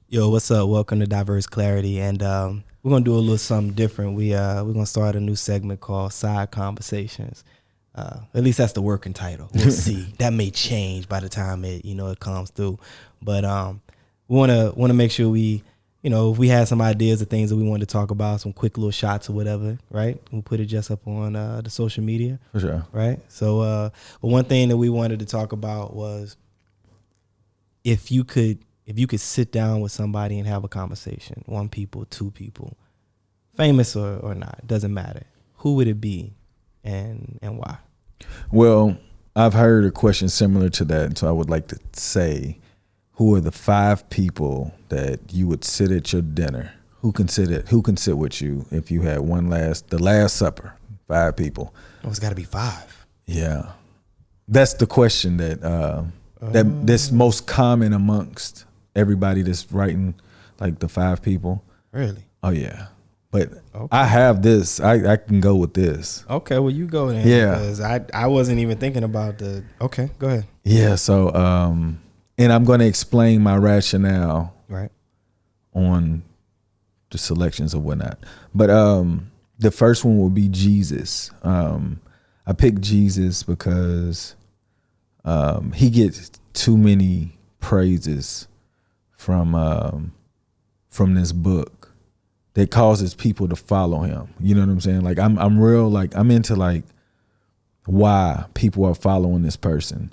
Yo, what's up? Welcome to Diverse Clarity, and we're gonna do a little something different. We're gonna start a new segment called Side Conversations. At least that's the working title. We'll see. That may change by the time it comes through. But we wanna make sure if we had some ideas of things that we wanted to talk about, some quick little shots or whatever, right? We'll put it just up on the social media, For sure. right? So, but one thing that we wanted to talk about was if you could sit down with somebody and have a conversation, one people, two people, famous or not, doesn't matter. Who would it be and why? Well, I've heard a question similar to that, so I would like to say, who are the 5 people that you would sit at your dinner? Who can sit with you if you had the last supper? 5 people. Oh, it's got to be 5. Yeah, that's the question that's most common amongst everybody that's writing, like the 5 people. Really? Oh yeah, but Okay. I have this. I can go with this. Okay, well you go then. Yeah. Because I wasn't even thinking about the. Okay, go ahead. Yeah. So, and I'm going to explain my rationale Right. on the selections or whatnot. But the first one will be Jesus. I picked Jesus because he gets too many praises from this book that causes people to follow him. You know what I'm saying? Like I'm real, like I'm into like why people are following this person.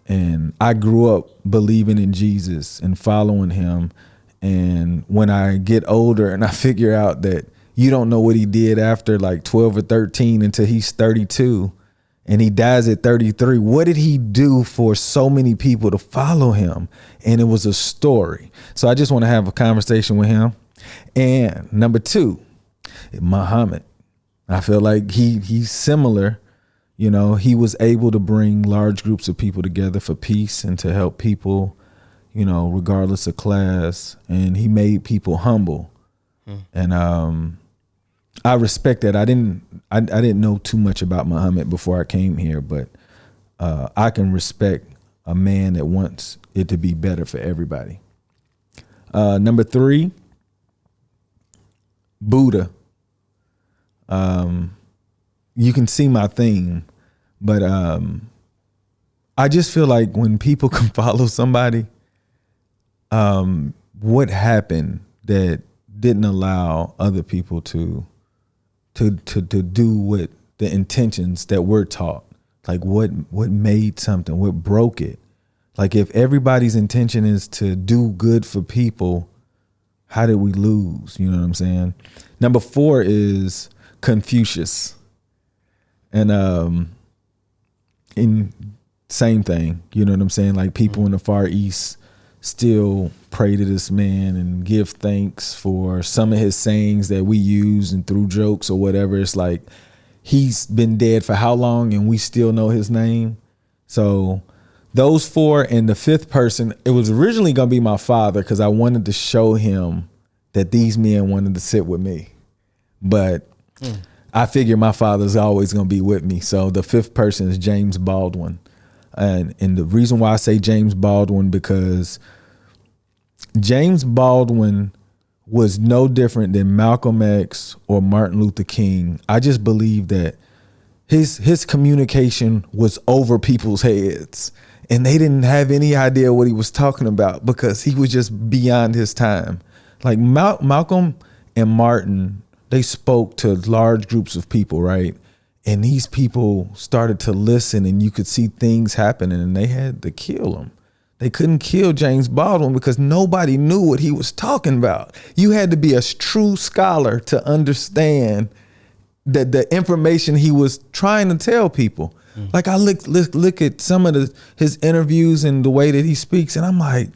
And I grew up believing in Jesus and following him. And when I get older and I figure out that you don't know what he did after like 12 or 13 until he's 32 and he dies at 33, what did he do for so many people to follow him? And it was a story. So I just want to have a conversation with him. And number 2, Muhammad. I feel like he's similar. You know, he was able to bring large groups of people together for peace and to help people, regardless of class. And he made people humble. And I respect that. I didn't know too much about Muhammad before I came here, but I can respect a man that wants it to be better for everybody. Number 3, Buddha. You can see my theme, but I just feel like when people can follow somebody, what happened that didn't allow other people to do what the intentions that we're taught, like what made something, what broke it. Like if everybody's intention is to do good for people, how did we lose? You know what I'm saying? Number 4 is Confucius. And in same thing, you know what I'm saying? Like people in the Far East still pray to this man and give thanks for some of his sayings that we use and through jokes or whatever. It's like he's been dead for how long and we still know his name. So those 4, and the 5th person, it was originally going to be my father because I wanted to show him that these men wanted to sit with me. But I figure my father's always going to be with me. So the 5th person is James Baldwin. And the reason why I say James Baldwin, because James Baldwin was no different than Malcolm X or Martin Luther King. I just believe that his communication was over people's heads and they didn't have any idea what he was talking about because he was just beyond his time. Like Malcolm and Martin, they spoke to large groups of people, right? And these people started to listen and you could see things happening and they had to kill him. They couldn't kill James Baldwin because nobody knew what he was talking about. You had to be a true scholar to understand that the information he was trying to tell people. Like I look at some of his interviews and the way that he speaks and I'm like,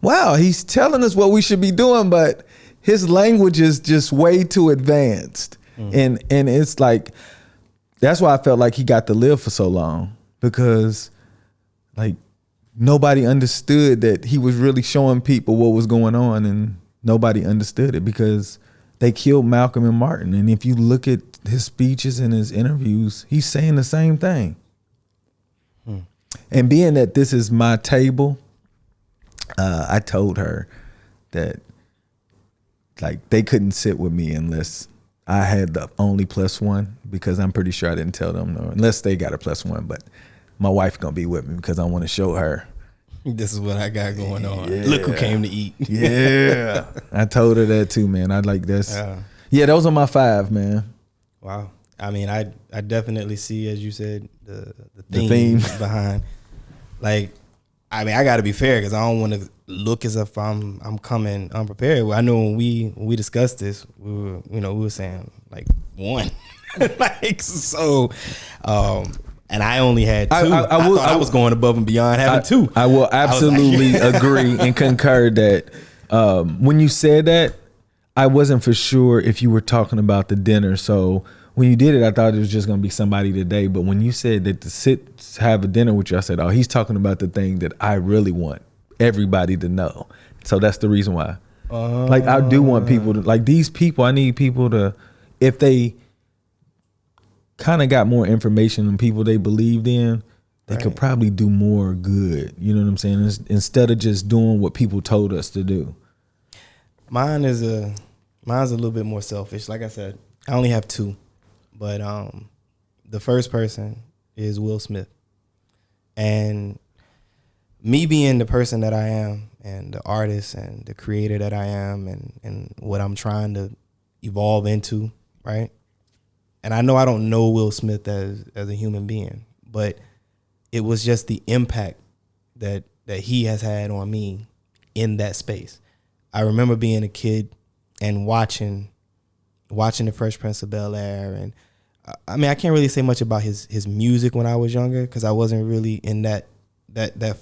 wow, he's telling us what we should be doing, but his language is just way too advanced. And it's like, that's why I felt like he got to live for so long, because like nobody understood that he was really showing people what was going on, and nobody understood it because they killed Malcolm and Martin. And if you look at his speeches and his interviews, he's saying the same thing. And being that this is my table, I told her that like they couldn't sit with me unless I had the only +1, because I'm pretty sure I didn't tell them no, unless they got a +1. But my wife gonna be with me because I want to show her. This is what I got going on. Yeah. Look who came to eat. Yeah. I told her that too, man. I like this. Yeah, those are my 5, man. Wow. I mean, I definitely see, as you said, the theme behind. Like, I mean, I got to be fair because I don't want to look as if I'm coming unprepared. I know when we discussed this, we were saying like 1, like so. And I only had 2. I was going above and beyond having 2. I will absolutely agree and concur that when you said that, I wasn't for sure if you were talking about the dinner. So when you did it, I thought it was just going to be somebody today. But when you said that to have a dinner with you, I said, oh, he's talking about the thing that I really want everybody to know. So that's the reason why. Like, I do want people to, like, these people, I need people to, if they kind of got more information than people they believed in, they could probably do more good. You know what I'm saying? Instead of just doing what people told us to do. Mine's a little bit more selfish. Like I said, I only have 2, but the first person is Will Smith, and me being the person that I am, and the artist and the creator that I am, and what I'm trying to evolve into, right? And I know I don't know Will Smith as a human being, but it was just the impact that he has had on me in that space. I remember being a kid and watching the Fresh Prince of Bel-Air, and I mean, I can't really say much about his music when I was younger because I wasn't really in that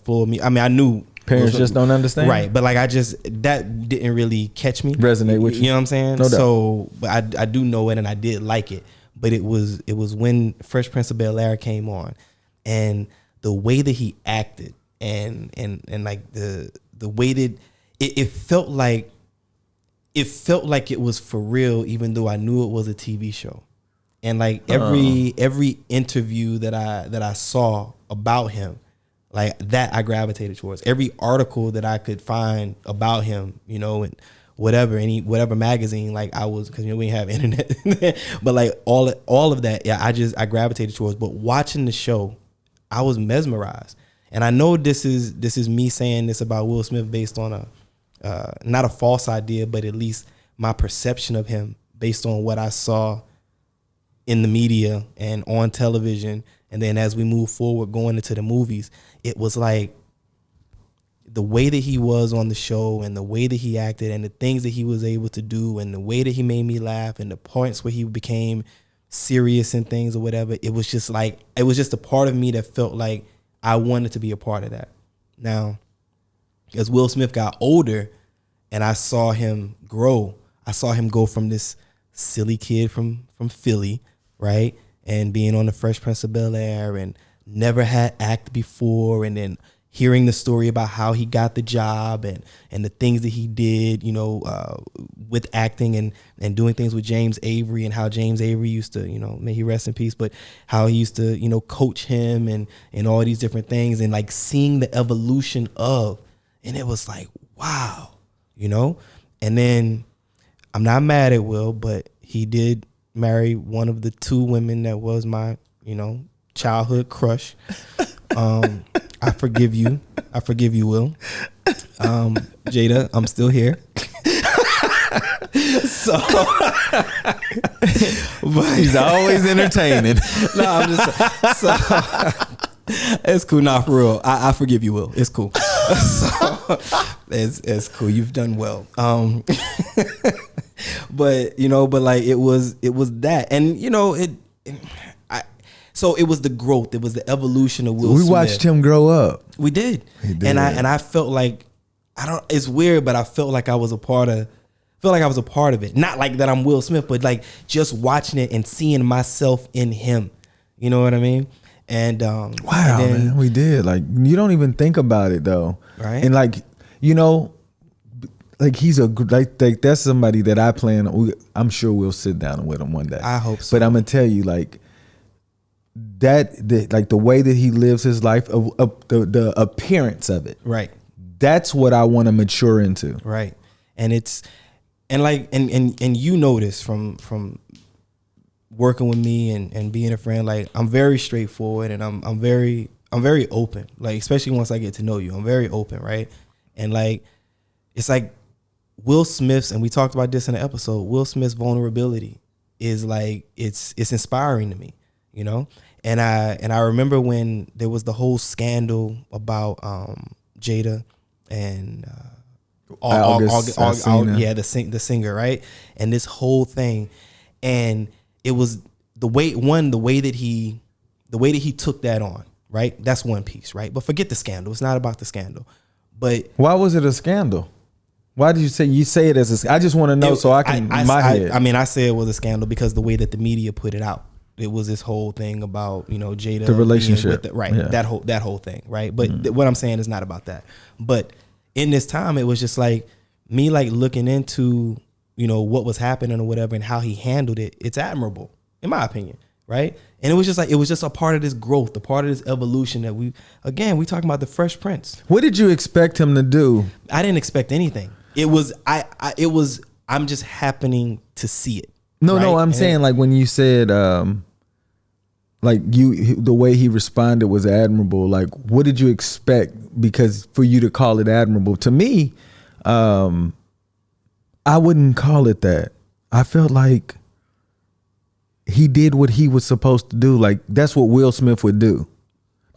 flow of me. I mean, I knew parents just don't understand, right? But like, that didn't really catch me, resonate with you. You know what I'm saying? No doubt. So, but I do know it, and I did like it. But it was when Fresh Prince of Bel-Air came on, and the way that he acted, and like the way that it felt like it was for real, even though I knew it was a TV show. And like every interview that I saw about him, like that I gravitated towards. Every article that I could find about him, you know, and whatever magazine, like I was, because we didn't have internet, but like all of that, yeah, I gravitated towards. But watching the show, I was mesmerized. And I know this is me saying this about Will Smith based on not a false idea, but at least my perception of him based on what I saw in the media and on television. And then as we move forward going into the movies, it was like the way that he was on the show and the way that he acted and the things that he was able to do and the way that he made me laugh and the points where he became serious and things or whatever. It was just a part of me that felt like I wanted to be a part of that. Now, as Will Smith got older and I saw him grow, I saw him go from this silly kid from Philly, right? And being on the Fresh Prince of Bel-Air and never had acted before, and then hearing the story about how he got the job and the things that he did, you know, with acting and doing things with James Avery, and how James Avery used to, you know, may he rest in peace, but how he used to, you know, coach him and all these different things, and like seeing the evolution of, and it was like, wow, you know. And then I'm not mad at Will, but he did marry one of the 2 women that was my, you know, childhood crush. I forgive you. I forgive you, Will. Jada, I'm still here. So, but he's always entertaining. No, I'm just so. It's cool. Nah, for real. I forgive you, Will. It's cool. So, it's cool. You've done well. But you know, but like it was that, and you know so it was the growth. It was the evolution of Will Smith. We watched him grow up. We did. And I felt like, it's weird, but I felt like I was a part of it. Not like that I'm Will Smith, but like just watching it and seeing myself in him. You know what I mean? And wow, and then, man, we did. Like, you don't even think about it though, right? And like, you know, like he's like that's somebody that I plan. I'm sure we'll sit down with him one day. I hope so. But I'm gonna tell you, like like the way that he lives his life, the appearance of it, right? That's what I want to mature into, right? And it's and you know this from working with me and being a friend. Like, I'm very straightforward, and I'm very open. Like, especially once I get to know you, I'm very open, right? And like, it's like Will Smith's, and we talked about this in the episode, Will Smith's vulnerability is like, it's inspiring to me, you know? And I remember when there was the whole scandal about Jada and the singer, right? And this whole thing, and it was the way that he took that on, right? That's one piece, right? But forget the scandal. It's not about the scandal. But why was it a scandal? Why did you say it as a? I just want to know so I can in my head. I say it was a scandal because the way that the media put it out. It was this whole thing about, you know, Jada, the relationship, right? Yeah. That whole thing, right? But what I'm saying is not about that. But in this time, it was just like me, like, looking into, you know, what was happening or whatever, and how he handled it. It's admirable, in my opinion, right? And it was just a part of this growth, a part of this evolution that we talking about the Fresh Prince. What did you expect him to do? I didn't expect anything. I'm just happening to see it. No, I'm saying, like, when you said, like, the way he responded was admirable. Like, what did you expect? Because for you to call it admirable, to me, I wouldn't call it that. I felt like he did what he was supposed to do. Like, that's what Will Smith would do.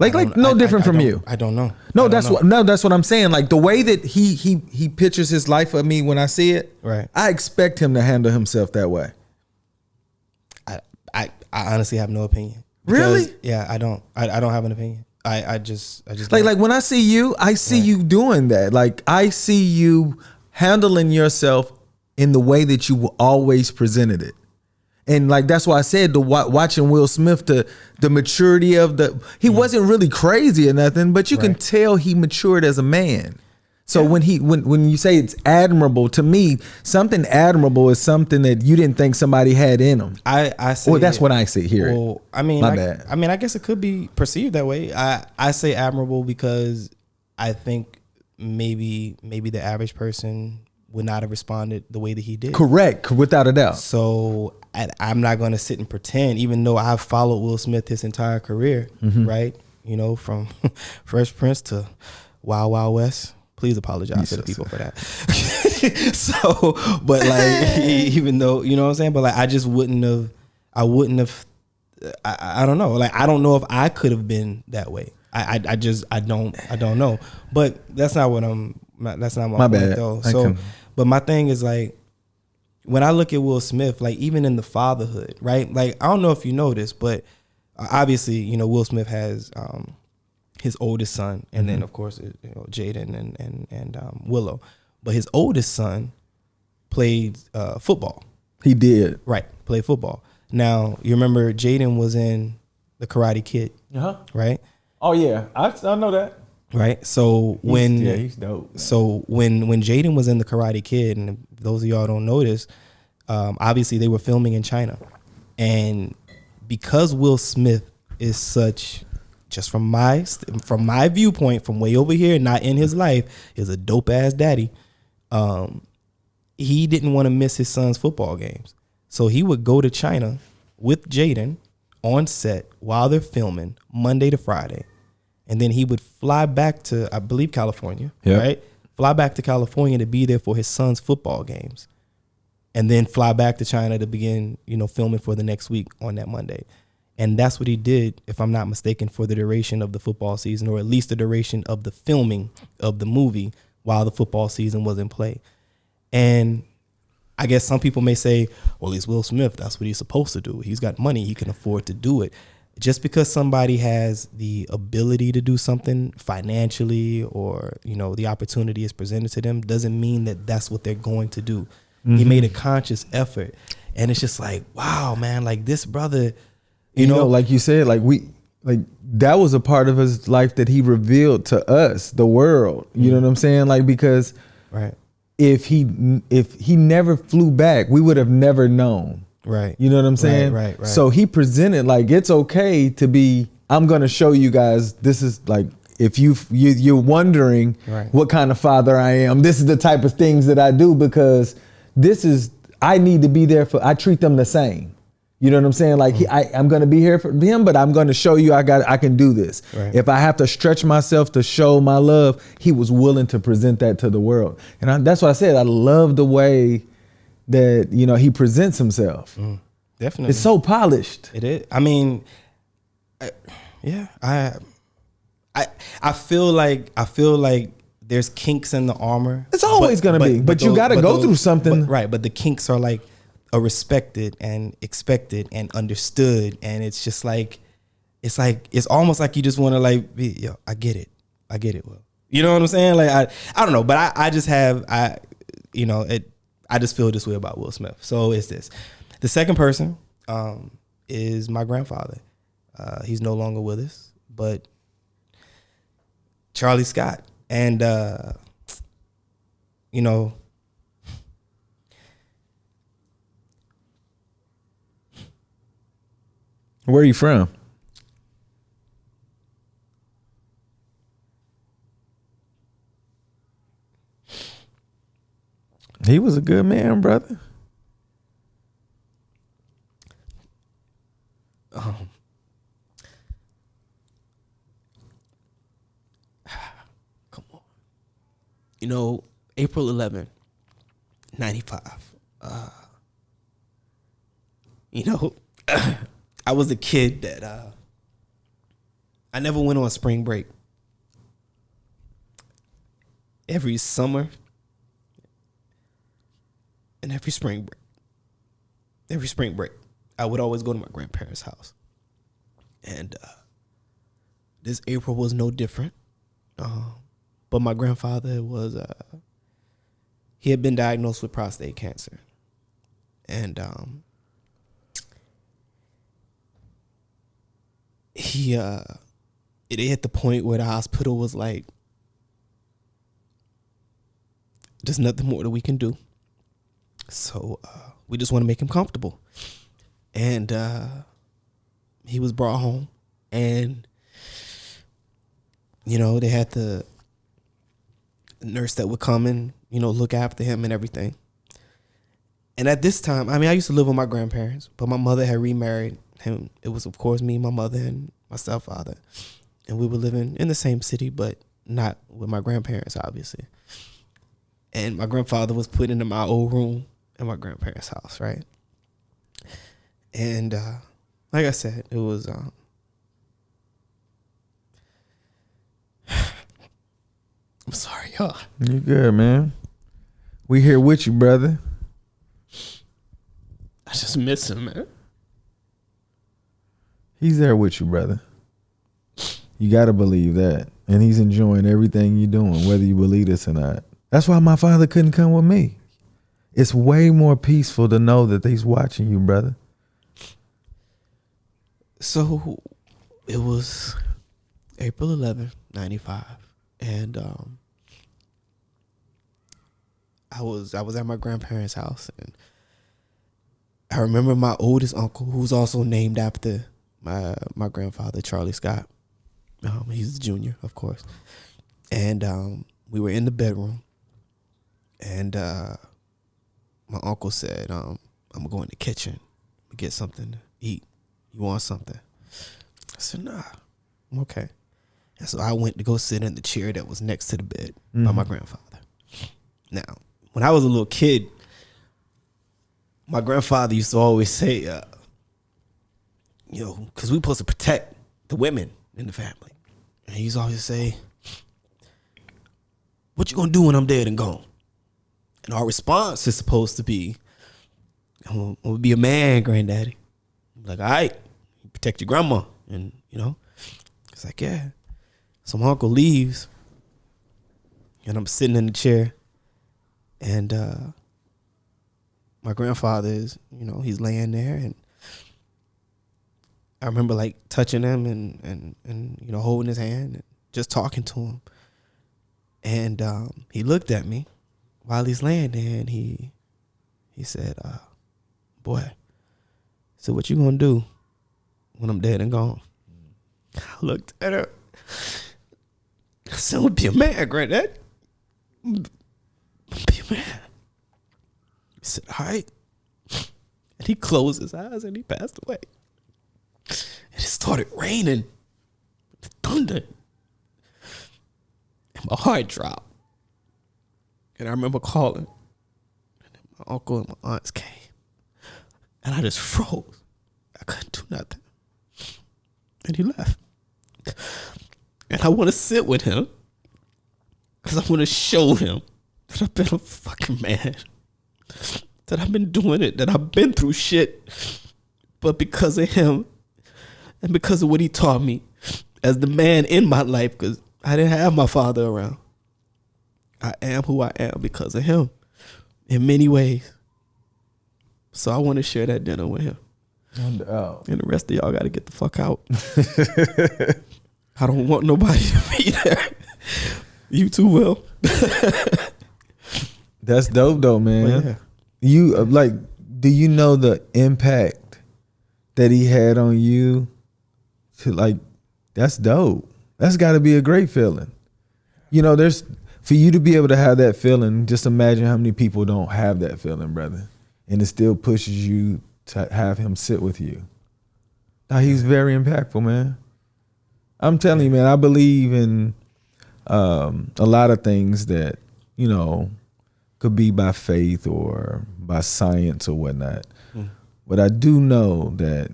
No different from you. I don't know. No, that's what I'm saying. Like, the way that he pictures his life of me when I see it, right? I expect him to handle himself that way. I honestly have no opinion. Really? Yeah, I don't have an opinion. I just like when I see you, I see you doing that. Like, I see you handling yourself in the way that you always presented it. And like, that's why I said watching Will Smith, the maturity of he wasn't really crazy or nothing, but you can tell he matured as a man. So when you say it's admirable, to me, something admirable is something that you didn't think somebody had in them. I say, well, that's what I see here. Well, I mean, I guess it could be perceived that way. I say admirable because I think maybe the average person would not have responded the way that he did. Correct, without a doubt. So I'm not going to sit and pretend, even though I've followed Will Smith his entire career, right? You know, from Fresh Prince to Wild Wild West. Please apologize to the people for that. So, but like, even though, you know what I'm saying? But like, I don't know. Like, I don't know if I could have been that way. I don't know. But that's not what that's not my point, though. So, but my thing is, like, when I look at Will Smith, like, even in the fatherhood, right? Like, I don't know if you know this, but obviously, you know, Will Smith has, his oldest son, and then of course, you know, Jaden and Willow. But his oldest son played football. He did, right? Played football. Now, you remember Jaden was in the Karate Kid, right? Oh yeah, I know that. Right. So he's dope. Man. So when Jaden was in the Karate Kid, and those of y'all don't know this, obviously they were filming in China, and because Will Smith is such, just from my viewpoint, from way over here, not in his life, is a dope ass daddy. He didn't want to miss his son's football games, so he would go to China with Jaden on set while they're filming Monday to Friday, and then he would fly back to, I believe, California. Right? Fly back to California to be there for his son's football games, and then fly back to China to begin, you know, filming for the next week on that Monday. And that's what he did, if I'm not mistaken, for the duration of the football season, or at least the duration of the filming of the movie while the football season was in play. And I guess some people may say, well, he's Will Smith. That's what he's supposed to do. He's got money. He can afford to do it. Just because somebody has the ability to do something financially, or, you know, the opportunity is presented to them, doesn't mean that that's what they're going to do. He made a conscious effort. And it's just like, wow, man, like, this brother... You know, like you said, like that was a part of his life that he revealed to us, the world. You know what I'm saying? Like, because if he never flew back, we would have never known. Right. You know what I'm saying? Right. So he presented, like, it's okay to be, I'm going to show you guys, this is like, if you're wondering Right. what kind of father I am, this is the type of things that I do, because I need to be there I treat them the same. You know what I'm saying? Like I'm going to be here for him, but I'm going to show you I can do this. Right. If I have to stretch myself to show my love, he was willing to present that to the world. And that's why I said I love the way that, he presents himself. Definitely. It's so polished. It is. I mean, I feel like there's kinks in the armor. It's always going to be, but you got to go through something. Right. But the kinks are like are respected and expected and understood. And it's just like, it's almost like you just want to like be, yo, I get it. Well, you know what I'm saying? Like, I don't know, but I just I just feel this way about Will Smith. So it's this. The second person is my grandfather. He's no longer with us, but Charlie Scott. And, where are you from? He was a good man, brother. Come on. April 11, 95. I was a kid that I never went on spring break. Every summer and every spring break, I would always go to my grandparents' house. And this April was no different. But my grandfather he had been diagnosed with prostate cancer. And it hit the point where the hospital was like, there's nothing more that we can do. So we just want to make him comfortable. And he was brought home, and they had the nurse that would come and look after him and everything. And at this time, I used to live with my grandparents, but my mother had remarried him. It was, of course, me, my mother, and my stepfather, and we were living in the same city, but not with my grandparents, obviously. And my grandfather was put into my old room in my grandparents' house, right? And like I said, it was I'm sorry, y'all. You good, man. We here with you, brother. I just miss him, man. He's there with you, brother. You got to believe that. And he's enjoying everything you're doing, whether you believe this or not. That's why my father couldn't come with me. It's way more peaceful to know that he's watching you, brother. So it was April 11, 95. And I was at my grandparents' house, and I remember my oldest uncle, who's also named after my grandfather, Charlie Scott. He's the junior, of course. And we were in the bedroom, and my uncle said, I'm gonna go in the kitchen to get something to eat. You want something? I said, nah, I'm okay. And so I went to go sit in the chair that was next to the bed by my grandfather. Now, when I was a little kid, my grandfather used to always say, because we supposed to protect the women in the family. And he used to always say, what you gonna do when I'm dead and gone? And our response is supposed to be, I'm gonna be a man, granddaddy. I'm like, all right, protect your grandma. And, it's like, yeah. So my uncle leaves, and I'm sitting in the chair, and my grandfather is, he's laying there, and I remember like touching him and holding his hand and just talking to him. And he looked at me while he's laying there, and he said, boy, so what you gonna do when I'm dead and gone? I looked at her, I said, I'm gonna be a man, granddad. I'm gonna be a man. He said, all right. And he closed his eyes and he passed away. And it started raining. Thunder. And my heart dropped. And I remember calling. And my uncle and my aunts came. And I just froze. I couldn't do nothing. And he left. And I want to sit with him. Because I want to show him that I've been a fucking man. That I've been doing it. That I've been through shit. But because of him. And because of what he taught me. As the man in my life. Because I didn't have my father around. I am who I am because of him. In many ways. So I want to share that dinner with him. And the rest of y'all got to get the fuck out. I don't want nobody to be there. You too will. That's dope though, man. Well, yeah. You like, do you know the impact that he had on you? To like, that's dope. That's got to be a great feeling. You know, there's for you to be able to have that feeling. Just imagine how many people don't have that feeling, brother, and it still pushes you to have him sit with you. Now, he's very impactful, man. I'm telling you, man, I believe in a lot of things that, you know, could be by faith or by science or whatnot. But I do know that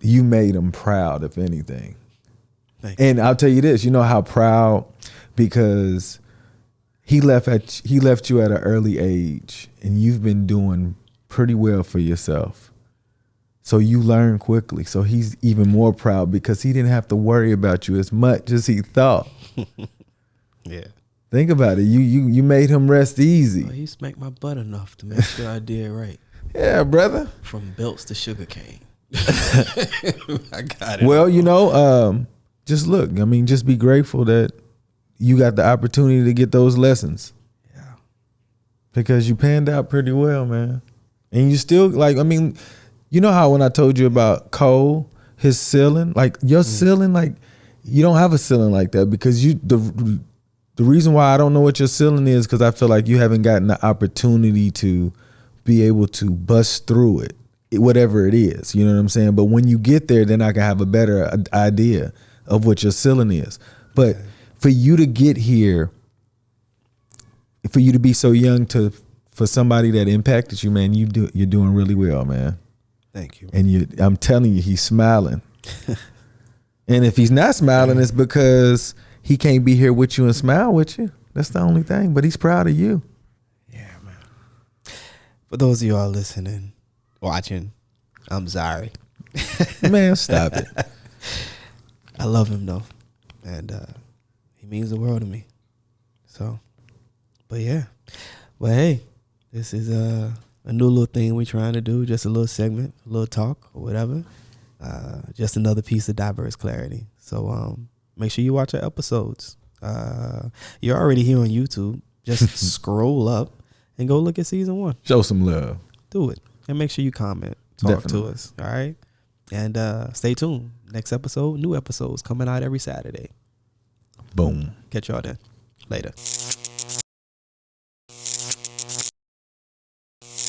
you made him proud, if anything. And I'll tell you this, you know how proud, because he left you at an early age and you've been doing pretty well for yourself. So you learn quickly. So he's even more proud because he didn't have to worry about you as much as he thought. Yeah. Think about it. You made him rest easy. Well, he smacked my butt enough to make sure I did right. Yeah, brother. From belts to sugarcane. I got it. Well, you know, just look. I mean, just be grateful that you got the opportunity to get those lessons. Yeah. Because you panned out pretty well, man. And you still, like, I mean, you know how when I told you about Cole, his ceiling, like your ceiling, like you don't have a ceiling like that because the reason why I don't know what your ceiling is because I feel like you haven't gotten the opportunity to be able to bust through it, whatever it is. You know what I'm saying? But when you get there, then I can have a better idea of what your ceiling is. But for you to get here, for you to be so young, for somebody that impacted you, man, you're doing really well, man. Thank you. And I'm telling you, he's smiling. And if he's not smiling, it's because he can't be here with you and smile with you. That's the only thing. But he's proud of you. Yeah, man. For those of y'all listening, watching, I'm sorry. Man, stop it. I love him though. And he means the world to me. So, but yeah. Well, hey, this is a new little thing we're trying to do. Just a little segment, a little talk or whatever. Just another piece of diverse clarity. So make sure you watch our episodes. You're already here on YouTube. Just scroll up and go look at season 1. Show some love. Do it. And make sure you comment. Talk Definitely. to us. All right. And stay tuned. Next episode, new episodes coming out every Saturday. Boom. Catch y'all then. Later.